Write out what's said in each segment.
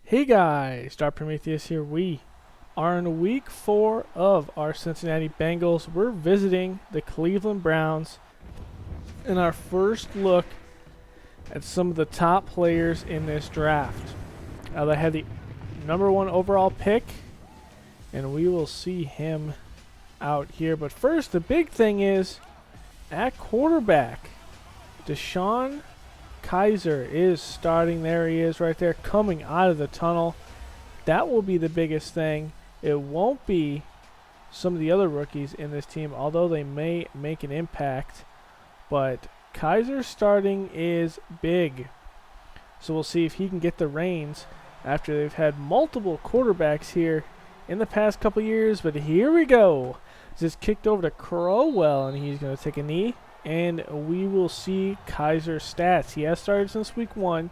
Hey guys, Star Prometheus here. We are in week 4 of our Cincinnati Bengals. We're visiting the Cleveland Browns in our first look at some of the top players in this draft. They had the #1 overall pick, and we will see him out here. But first, the big thing is at quarterback, Deshaun Kaiser is starting. There he is right there coming out of the tunnel. That will be the biggest thing. It won't be some of the other rookies in this team, although they may make an impact. But Kaiser starting is big. So we'll see if he can get the reins after they've had multiple quarterbacks here in the past couple years. But here we go. Just kicked over to Crowell, and he's going to take a knee. And we will see Kaiser's stats. He has started since week 1.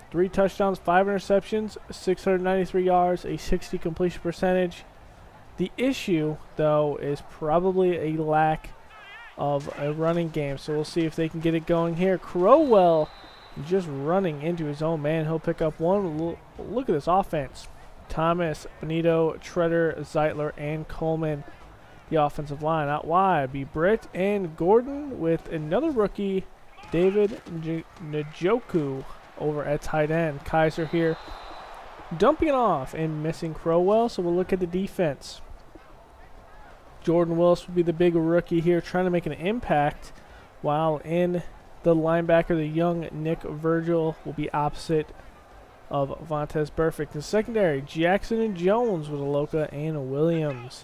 3 touchdowns, 5 interceptions, 693 yards, a 60 completion percentage. The issue, though, is probably a lack of a running game. So we'll see if they can get it going here. Crowell just running into his own man. He'll pick up one. Look at this offense. Thomas, Benito, Treader, Zeitler, and Coleman. The offensive line out wide be Britt and Gordon with another rookie, David Njoku, over at tight end. Kaiser here dumping it off and missing Crowell, so we'll look at the defense. Jordan Willis will be the big rookie here trying to make an impact, while in the linebacker, the young Nick Virgil will be opposite of Vontaze Burfict. In secondary, Jackson and Jones with Aloka and Williams.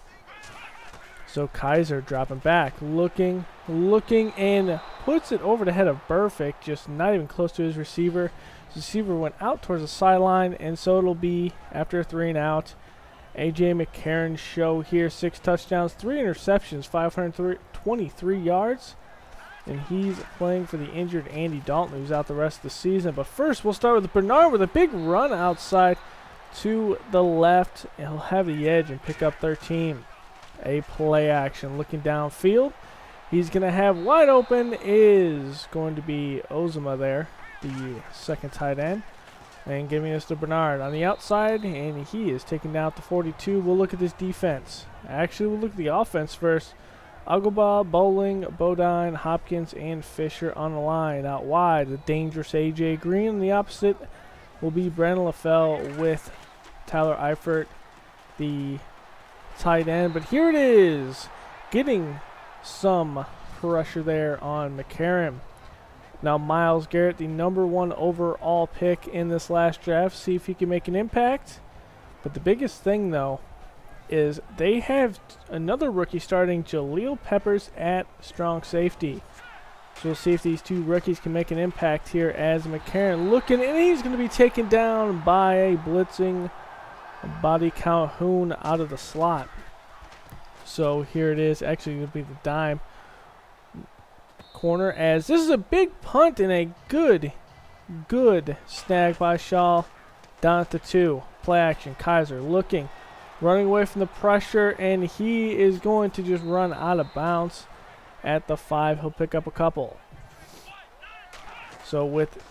So Kaiser dropping back, looking, and puts it over the head of Burfict, just not even close to his receiver. His receiver went out towards the sideline, and so it'll be after 3 and out. A.J. McCarron's show here, 6 touchdowns, 3 interceptions, 523 yards. And he's playing for the injured Andy Dalton, who's out the rest of the season. But first, we'll start with Bernard with a big run outside to the left. And he'll have the edge and pick up 13. A play action looking downfield. He's going to have wide open is going to be Ozema there, the second tight end. And giving us to Bernard on the outside, and he is taking down the 42. We'll look at this defense. Actually, we'll look at the offense first. Agaba, Bowling, Bodine, Hopkins, and Fisher on the line. Out wide, the dangerous A.J. Green. On the opposite will be Brandon LaFell with Tyler Eifert, the tight end. But here it is, getting some pressure there on McCarron. Now Myles Garrett, the #1 overall pick in this last draft, see if he can make an impact. But the biggest thing, though, is they have another rookie starting, Jaleel Peppers at strong safety. So we'll see if these two rookies can make an impact here as McCarron looking, and he's going to be taken down by a blitzing Body Calhoun out of the slot. So here it is, actually going to be the dime corner, as this is a big punt and a good snag by Shaw down at the 2. Play action, Kaiser looking, running away from the pressure, and he is going to just run out of bounds at the 5. He'll pick up a couple. So with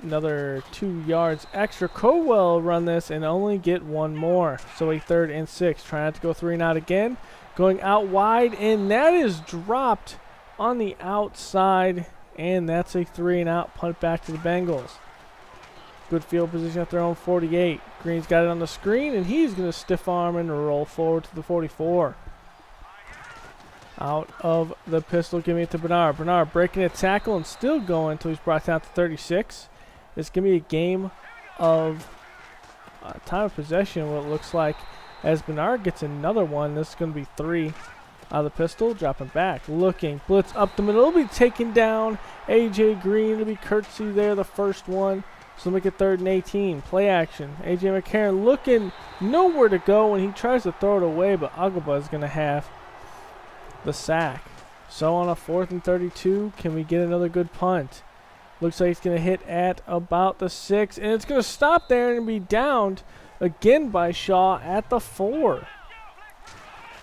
another 2 yards extra, Crowell run this and only get 1 more. So a 3rd and 6. Trying not to go 3 and out again. Going out wide, and that is dropped on the outside. And that's a 3 and out punt back to the Bengals. Good field position at their own 48. Green's got it on the screen, and he's going to stiff arm and roll forward to the 44. Out of the pistol, giving it to Bernard. Bernard breaking a tackle and still going until he's brought down to 36. It's going to be a game of time of possession, what it looks like, as Bernard gets another one. This is going to be 3 out of the pistol, dropping back, looking, blitz up the middle. It'll be taken down. A.J. Green, it'll be courtesy there, the first one. So make it 3rd and 18. Play action. A.J. McCarron looking nowhere to go, and he tries to throw it away, but Agaba is going to have the sack. So on a 4th and 32, can we get another good punt? Looks like it's going to hit at about the 6, and it's going to stop there and be downed again by Shaw at the 4.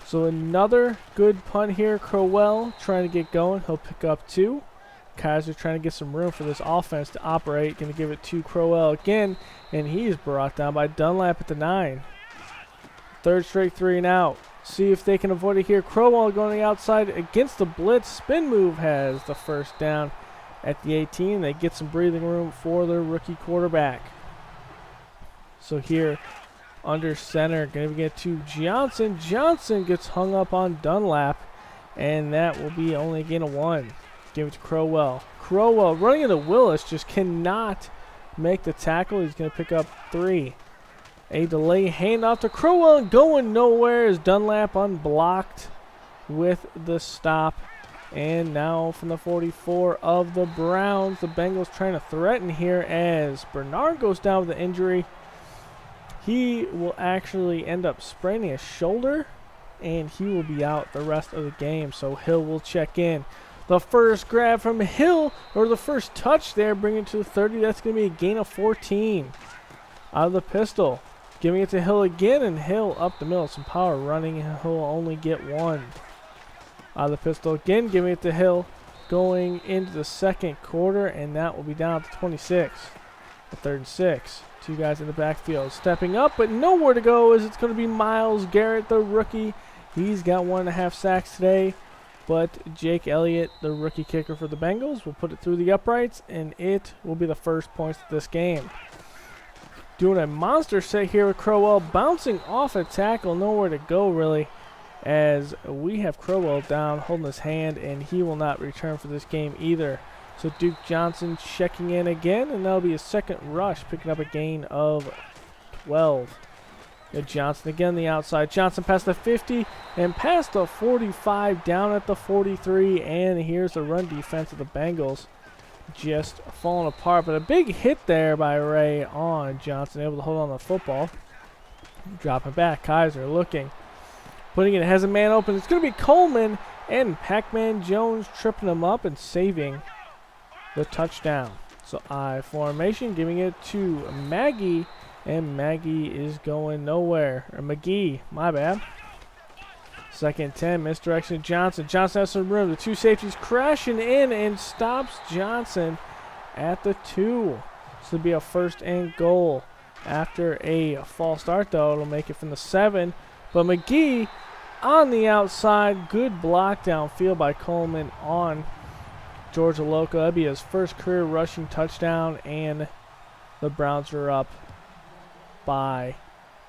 So another good punt here. Crowell trying to get going. He'll pick up 2. Kaiser trying to get some room for this offense to operate. Going to give it to Crowell again, and he's brought down by Dunlap at the 9. Third straight 3 and out. See if they can avoid it here. Crowell going to the outside against the blitz. Spin move has the first down at the 18. They get some breathing room for their rookie quarterback. So here under center, going to get to Johnson. Johnson gets hung up on Dunlap, and that will be only a gain of 1. Give it to Crowell. Crowell running into Willis, just cannot make the tackle. He's going to pick up 3. A delay handoff to Crowell, going nowhere as Dunlap unblocked with the stop. And now from the 44 of the Browns, the Bengals trying to threaten here as Bernard goes down with an injury. He will actually end up spraining his shoulder, and he will be out the rest of the game. So Hill will check in. The first grab from Hill, or the first touch there, bringing it to the 30. That's going to be a gain of 14 out of the pistol. Giving it to Hill again, and Hill up the middle. Some power running, and Hill will only get 1 out of the pistol. Again, giving it to Hill going into the second quarter, and that will be down to 26. The 3rd and 6. 2 guys in the backfield stepping up, but nowhere to go as it's going to be Myles Garrett, the rookie. He's got 1.5 sacks today, but Jake Elliott, the rookie kicker for the Bengals, will put it through the uprights, and it will be the first points of this game. Doing a monster set here with Crowell, bouncing off a tackle, nowhere to go really, as we have Crowell down, holding his hand, and he will not return for this game either. So Duke Johnson checking in again, and that'll be a second rush, picking up a gain of 12. Johnson again on the outside. Johnson past the 50 and past the 45, down at the 43, and here's the run defense of the Bengals just falling apart. But a big hit there by Ray on Johnson, able to hold on to the football. Dropping back, Kaiser looking, putting it, has a man open. It's going to be Coleman, and Pac-Man Jones tripping him up and saving the touchdown. So I formation, giving it to Maggie, and Maggie is going nowhere. Or McGee, my bad. 2nd 10, misdirection to Johnson. Johnson has some room. The 2 safeties crashing in and stops Johnson at the 2. This will be a 1st and goal. After a false start, though, it'll make it from the 7. But McGee on the outside. Good block downfield by Coleman on George Aloka. That'll be his first career rushing touchdown, and the Browns are up by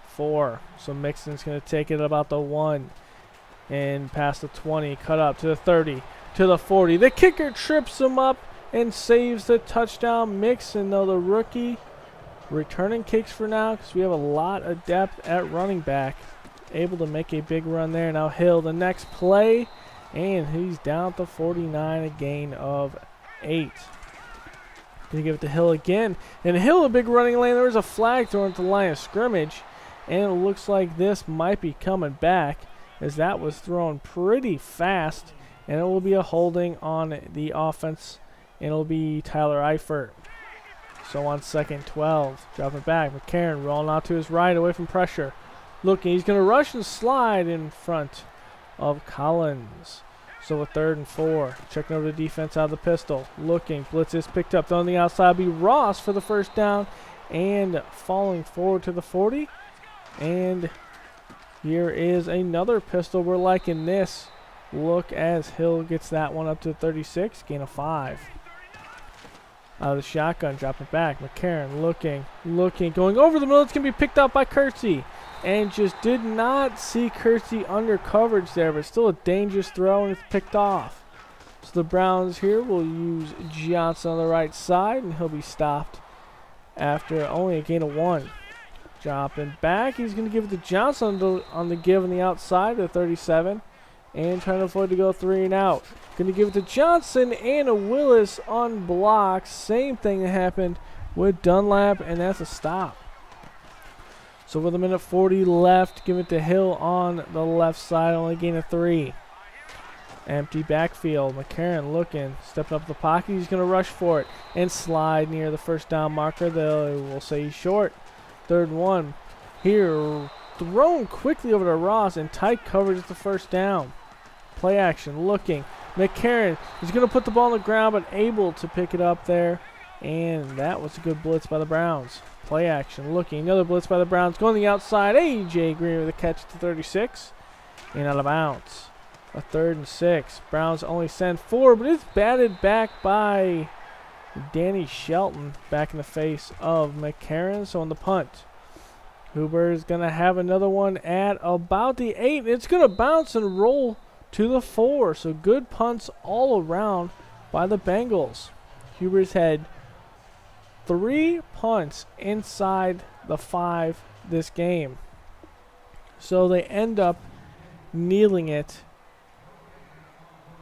4. So Mixon's going to take it about the 1 and past the 20, cut up to the 30, to the 40. The kicker trips him up and saves the touchdown. Mixon, though, the rookie, returning kicks for now because we have a lot of depth at running back. Able to make a big run there. Now Hill, the next play, and he's down to 49, a gain of 8. Gonna give it to Hill again, and Hill, a big running lane. There was a flag thrown at the line of scrimmage, and it looks like this might be coming back as that was thrown pretty fast, and it will be a holding on the offense, and it'll be Tyler Eifert. So on 2nd 12, dropping back, McCarron rolling out to his right, away from pressure. Looking, he's going to rush and slide in front of Collins. So a 3rd and 4, checking over the defense out of the pistol. Looking, blitz is picked up. On the outside be Ross for the first down, and falling forward to the 40. And here is another pistol. We're liking this look as Hill gets that one up to 36, gain of 5. Out of the shotgun, dropping back. McCarron looking, going over the middle. It's going to be picked up by Kersey. And just did not see Kersey under coverage there, but still a dangerous throw, and it's picked off. So the Browns here will use Johnson on the right side, and he'll be stopped after only a gain of 1. Dropping back, he's going to give it to Johnson on the give on the outside, the 37, and trying to avoid to go 3 and out. Going to give it to Johnson, and a Willis unblocked. Same thing that happened with Dunlap, and that's a stop. So with a minute 40 left, give it to Hill on the left side, only gain of 3. Empty backfield. McCarron looking, stepping up the pocket. He's going to rush for it and slide near the first down marker. They will say he's short. 3rd and 1. Here, thrown quickly over to Ross, and tight coverage at the first down. Play action, looking, McCarron is going to put the ball on the ground, but able to pick it up there. And that was a good blitz by the Browns. Play action, looking. Another blitz by the Browns. Going to the outside. A.J. Green with a catch to 36. And out of bounds. A 3rd and 6. Browns only send 4, but it's batted back by Danny Shelton. Back in the face of McCarron. So on the punt, Huber is going to have another one at about the 8. It's going to bounce and roll to the 4. So good punts all around by the Bengals. Huber's had 3 punts inside the 5 this game. So they end up kneeling it.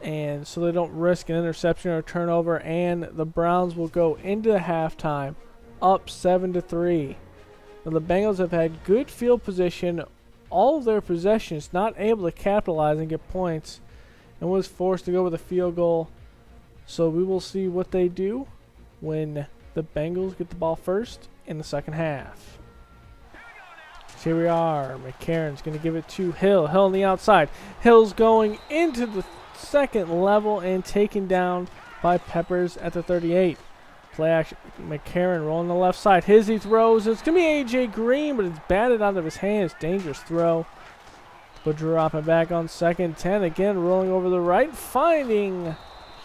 And so they don't risk an interception or a turnover. And the Browns will go into the halftime up 7-3. Now the Bengals have had good field position. All of their possessions not able to capitalize and get points. And was forced to go with a field goal. So we will see what they do when the Bengals get the ball first in the second half. So here we are. McCarron's going to give it to Hill. Hill on the outside. Hill's going into the second level and taken down by Peppers at the 38. Play action. McCarron rolling the left side. He throws. It's going to be A.J. Green, but it's batted out of his hands. Dangerous throw. But dropping back on 2nd 10. Again, rolling over the right. Finding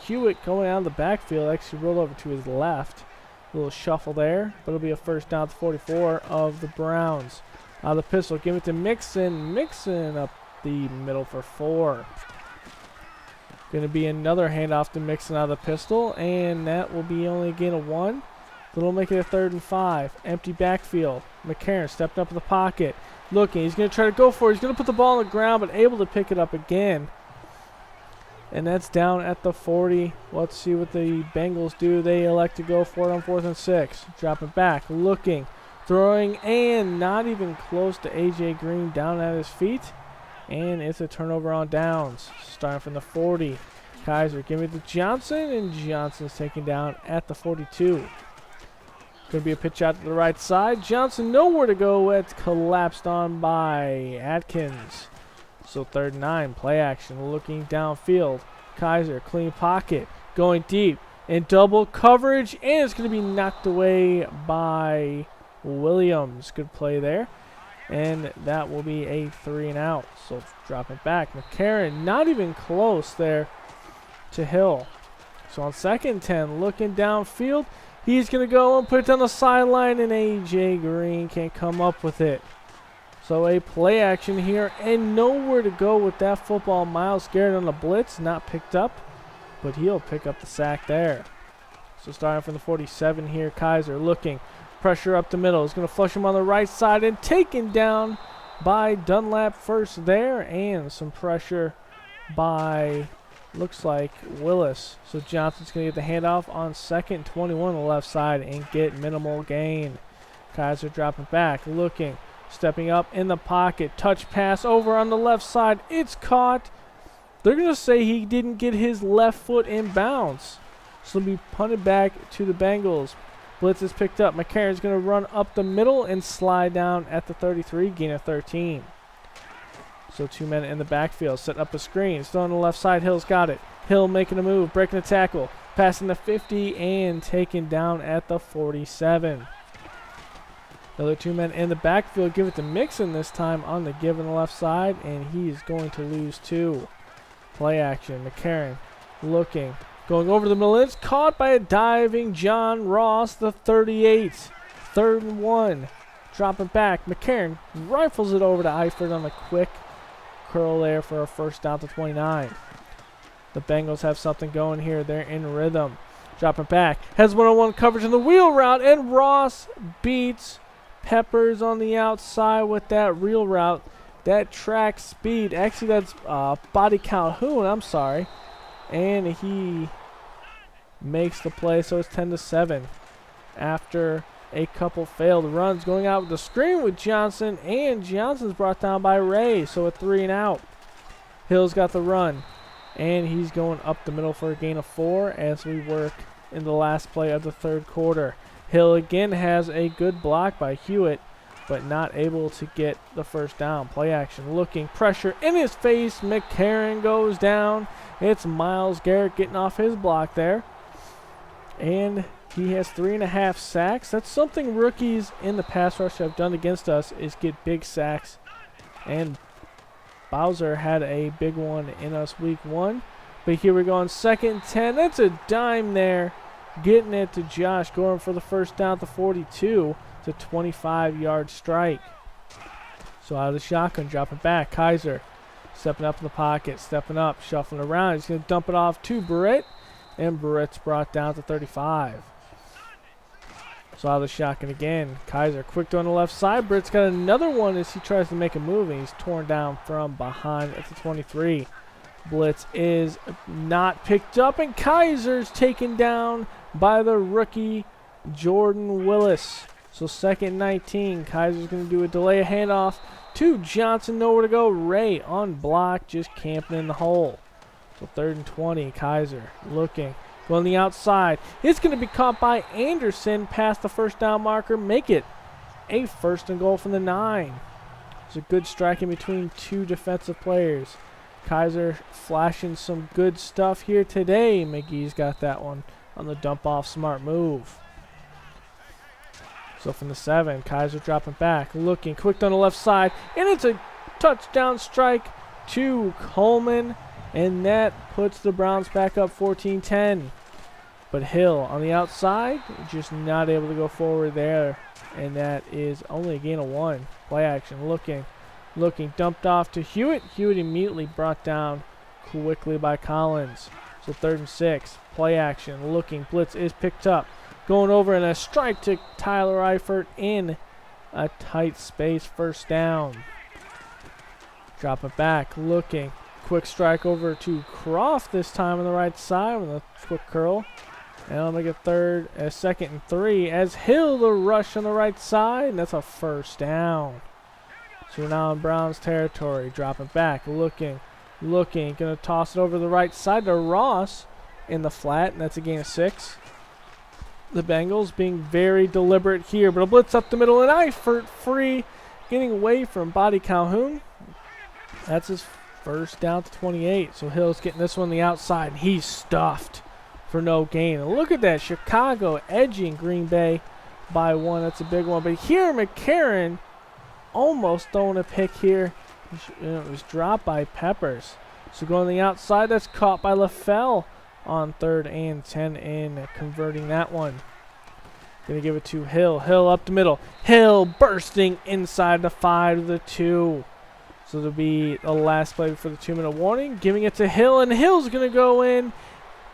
Hewitt going out of the backfield. Actually rolled over to his left. A little shuffle there. But it'll be a first down at the 44 of the Browns. Out of the pistol. Give it to Mixon. Mixon up the middle for 4. Going to be another handoff to Mixon out of the pistol. And that will be only a gain of 1. That'll make it a 3rd and 5. Empty backfield. McCarron stepped up in the pocket. Looking. He's going to try to go for it. He's going to put the ball on the ground, but able to pick it up again. And that's down at the 40. Let's see what the Bengals do. They elect to go for it on 4th and 6. Drop it back. Looking. Throwing. And not even close to A.J. Green down at his feet. And it's a turnover on downs. Starting from the 40. Kaiser giving it to Johnson. And Johnson's taken down at the 42. Going to be a pitch out to the right side. Johnson nowhere to go. It's collapsed on by Atkins. So 3rd and 9. Play action. Looking downfield. Kaiser. Clean pocket. Going deep. In double coverage. And it's going to be knocked away by Williams. Good play there. And that will be a 3 and out. So drop it back. McCarron not even close there to Hill. So on 2nd 10, looking downfield, he's going to go and put it down the sideline, and A.J. Green can't come up with it. So a play action here, and nowhere to go with that football. Myles Garrett on the blitz, not picked up, but he'll pick up the sack there. So starting from the 47 here, Kaiser looking. Pressure up the middle. He's going to flush him on the right side and taken down by Dunlap first there. And some pressure by, looks like, Willis. So Johnson's going to get the handoff on 2nd 21 on the left side and get minimal gain. Kaiser dropping back, looking, stepping up in the pocket. Touch pass over on the left side. It's caught. They're going to say he didn't get his left foot in bounds. So it'll be punted back to the Bengals. Blitz is picked up. McCarron's going to run up the middle and slide down at the 33, gain of 13. So 2 men in the backfield, set up a screen. Still on the left side, Hill's got it. Hill making a move, breaking a tackle, passing the 50 and taken down at the 47. Another 2 men in the backfield, give it to Mixon this time on the give on the left side, and he's going to lose 2. Play action, McCarron looking. Going over the middle, it's caught by a diving John Ross, the 38. 3rd and 1. Dropping back. McCarron rifles it over to Eifert on a quick curl there for a first down to 29. The Bengals have something going here. They're in rhythm. Dropping back. Has one-on-one coverage in the wheel route, and Ross beats Peppers on the outside with that wheel route. That track speed. Actually, that's Body Calhoun. I'm sorry. And he makes the play, so it's 10-7 after a couple failed runs. Going out with the screen with Johnson, and Johnson's brought down by Ray, so a 3 and out. Hill's got the run, and he's going up the middle for a gain of 4 as we work in the last play of the 3rd quarter. Hill again has a good block by Hewitt but not able to get the first down. Play action, looking, pressure in his face. McCarron goes down. It's Myles Garrett getting off his block there. And he has 3.5 sacks. That's something rookies in the pass rush have done against us, is get big sacks. And Bowser had a big one in us week 1. But here we go on 2nd and 10. That's a dime there. Getting it to Josh Gordon for the first down at the 42. It's a 25-yard strike. So out of the shotgun, dropping back. Kaiser stepping up in the pocket, stepping up, shuffling around. He's going to dump it off to Britt. And Britt's brought down to 35. So out of the shotgun again. Kaiser quick on the left side. Britt's got another one as he tries to make a move. And he's torn down from behind at the 23. Blitz is not picked up. And Kaiser's taken down by the rookie Jordan Willis. So 2nd and 19. Kaiser's going to do a delay of handoff to Johnson. Nowhere to go. Ray on block, just camping in the hole. So 3rd and 20. Kaiser looking. Going the outside. It's going to be caught by Anderson past the first down marker. Make it a 1st and goal from the 9. It's a good strike in between two defensive players. Kaiser flashing some good stuff here today. McGee's got that one on the dump off, smart move. So from the 7, Kaiser dropping back, looking, quick on the left side, and it's a touchdown strike to Coleman, and that puts the Browns back up 14-10. But Hill on the outside, just not able to go forward there, and that is only a gain of 1. Play action, looking, dumped off to Hewitt. Hewitt immediately brought down quickly by Collins. So 3rd and 6, play action, looking, blitz is picked up. Going over and a strike to Tyler Eifert in a tight space, first down. Drop it back, looking, quick strike over to Croft this time on the right side with a quick curl. And I'll make a 2nd and 3 as Hill the rush on the right side, and that's a first down. So we're now in Browns territory, dropping back, looking, gonna toss it over the right side to Ross in the flat, and that's a gain of 6. The Bengals being very deliberate here, but a blitz up the middle, and Eifert free, getting away from Body Calhoun. That's his first down to 28. So Hill's getting this one on the outside, and he's stuffed for no gain. And look at that, Chicago edging Green Bay by 1. That's a big one. But here, McCarron almost throwing a pick here. It was dropped by Peppers. So going on the outside, that's caught by LaFell on 3rd and 10 and converting that one. Gonna give it to Hill. Hill up the middle. Hill bursting inside the 5 to the 2. So it'll be the last play before the 2-minute warning. Giving it to Hill, and Hill's gonna go in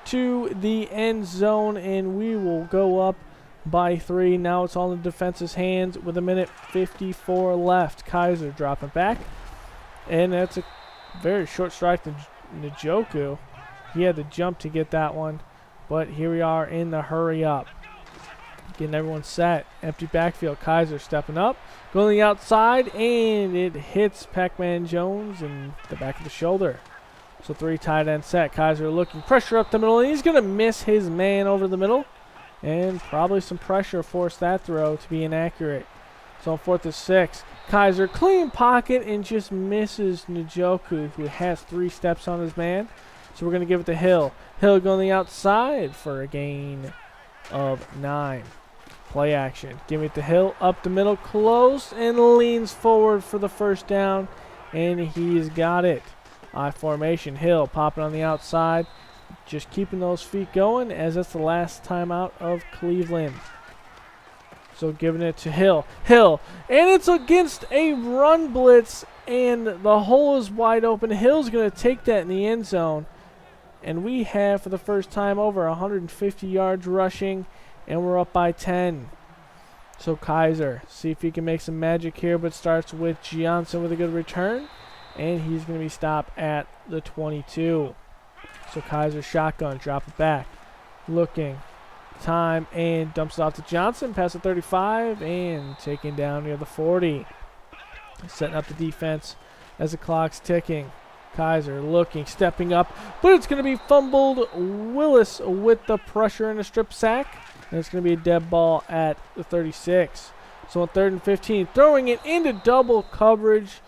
to the end zone, and we will go up by 3. Now it's all in the defense's hands with 1:54 left. Kaiser dropping back, and that's a very short strike to Njoku. He had to jump to get that one, but here we are in the hurry up. Getting everyone set. Empty backfield. Kaiser stepping up. Going the outside, and it hits Pac-Man Jones in the back of the shoulder. So 3 tight end set. Kaiser looking. Pressure up the middle, and he's going to miss his man over the middle. And probably some pressure forced that throw to be inaccurate. So on 4th and 6. Kaiser clean pocket and just misses Njoku, who has 3 steps on his man. So we're going to give it to Hill. Hill going the outside for a gain of 9. Play action. Give it to Hill. Up the middle. Close and leans forward for the first down. And he's got it. I formation. Hill popping on the outside. Just keeping those feet going as that's the last time out of Cleveland. So giving it to Hill. Hill. And it's against a run blitz. And the hole is wide open. Hill's going to take that in the end zone. And we have, for the first time, over 150 yards rushing, and we're up by 10. So Kaiser, see if he can make some magic here, but starts with Johnson with a good return, and he's going to be stopped at the 22. So Kaiser shotgun, drop it back, looking, time, and dumps it off to Johnson, past the 35, and taken down near the 40. Setting up the defense as the clock's ticking. Kaiser looking, stepping up, but it's going to be fumbled. Willis with the pressure and a strip sack, and it's going to be a dead ball at the 36. So on 3rd and 15, throwing it into double coverage,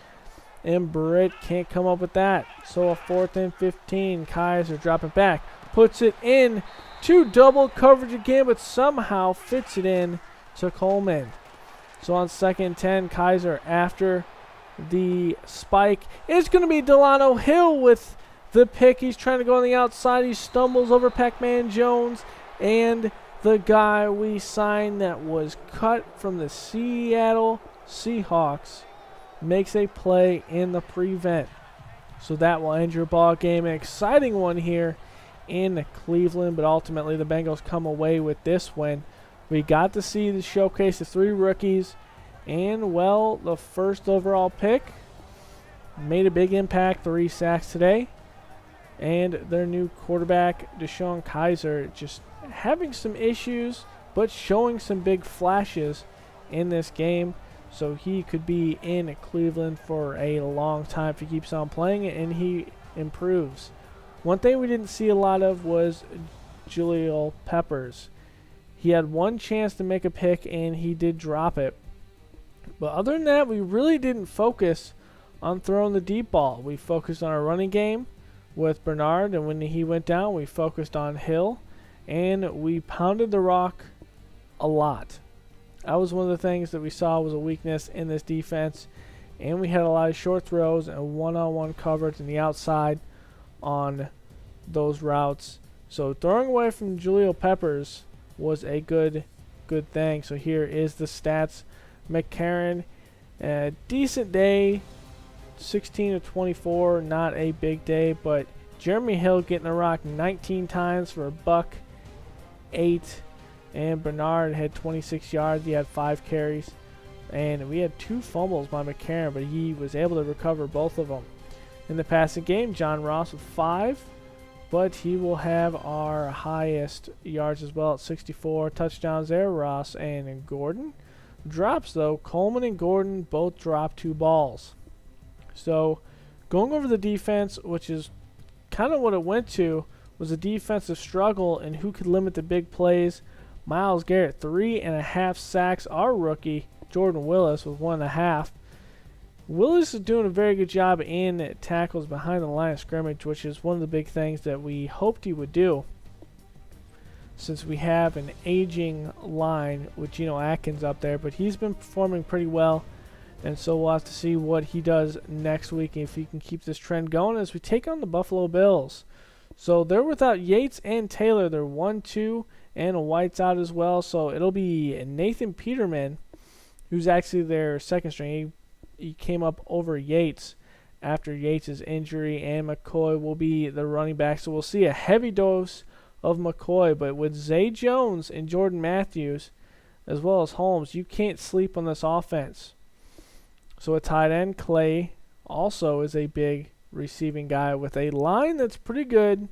and Britt can't come up with that. So a 4th and 15, Kaiser dropping back, puts it in to double coverage again, but somehow fits it in to Coleman. So on 2nd and 10, Kaiser after the spike. It's going to be Delano Hill with the pick. He's trying to go on the outside. He stumbles over Pac-Man Jones, and the guy we signed that was cut from the Seattle Seahawks makes a play in the prevent. So that will end your ball game. An exciting one here in Cleveland, but ultimately the Bengals come away with this win. We got to see the showcase of 3 rookies, and well, the first overall pick made a big impact, 3 sacks today, and their new quarterback Deshaun Kaiser just having some issues but showing some big flashes in this game. So he could be in Cleveland for a long time if he keeps on playing it and he improves. One thing we didn't see a lot of was Julio Peppers. He had one chance to make a pick and he did drop it. But other than that, we really didn't focus on throwing the deep ball. We focused on our running game with Bernard, and when he went down, we focused on Hill, and we pounded the rock a lot. That was one of the things that we saw was a weakness in this defense, and we had a lot of short throws and one-on-one coverage in the outside on those routes. So throwing away from Julio Peppers was a good thing. So here is the stats. McCarron, a decent day, 16 of 24, not a big day, but Jeremy Hill getting the rock 19 times for $108, and Bernard had 26 yards. He had 5 carries, and we had 2 fumbles by McCarron, but he was able to recover both of them. In the passing game, John Ross with 5, but he will have our highest yards as well at 64 touchdowns there. Ross and Gordon. Drops though, Coleman and Gordon both dropped 2 balls. So going over the defense, which is kind of what it went to, was a defensive struggle and who could limit the big plays. Myles Garrett, 3.5 sacks. Our rookie, Jordan Willis, with 1.5. Willis is doing a very good job in tackles behind the line of scrimmage, which is one of the big things that we hoped he would do, since we have an aging line with Geno Atkins up there, but he's been performing pretty well, and so we'll have to see what he does next week if he can keep this trend going as we take on the Buffalo Bills. So they're without Yates and Taylor. They're 1-2, and White's out as well, so it'll be Nathan Peterman, who's actually their second string. He came up over Yates after Yates' injury, and McCoy will be the running back, so we'll see a heavy dose of McCoy, but with Zay Jones and Jordan Matthews, as well as Holmes, you can't sleep on this offense. So a tight end, Clay, also is a big receiving guy with a line that's pretty good.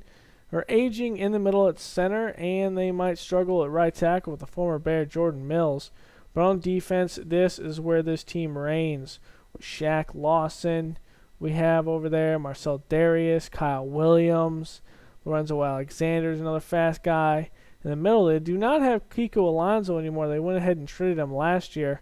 They're aging in the middle at center, and they might struggle at right tackle with the former Bear Jordan Mills. But on defense, this is where this team reigns. With Shaq Lawson, we have over there Marcel Darius, Kyle Williams, Lorenzo Alexander is another fast guy. In the middle, they do not have Kiko Alonso anymore. They went ahead and traded him last year.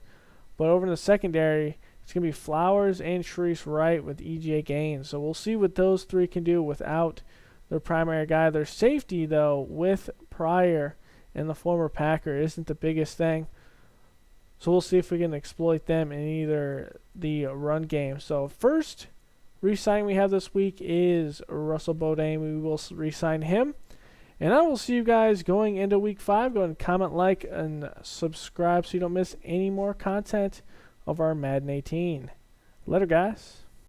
But over in the secondary, it's going to be Flowers and Sharice Wright with E.J. Gaines. So we'll see what those 3 can do without their primary guy. Their safety, though, with Pryor and the former Packer isn't the biggest thing. So we'll see if we can exploit them in either the run game. So first re-signing we have this week is Russell Bodine. We will re-sign him. And I will see you guys going into week 5. Go ahead and comment, like, and subscribe so you don't miss any more content of our Madden 18. Later, guys.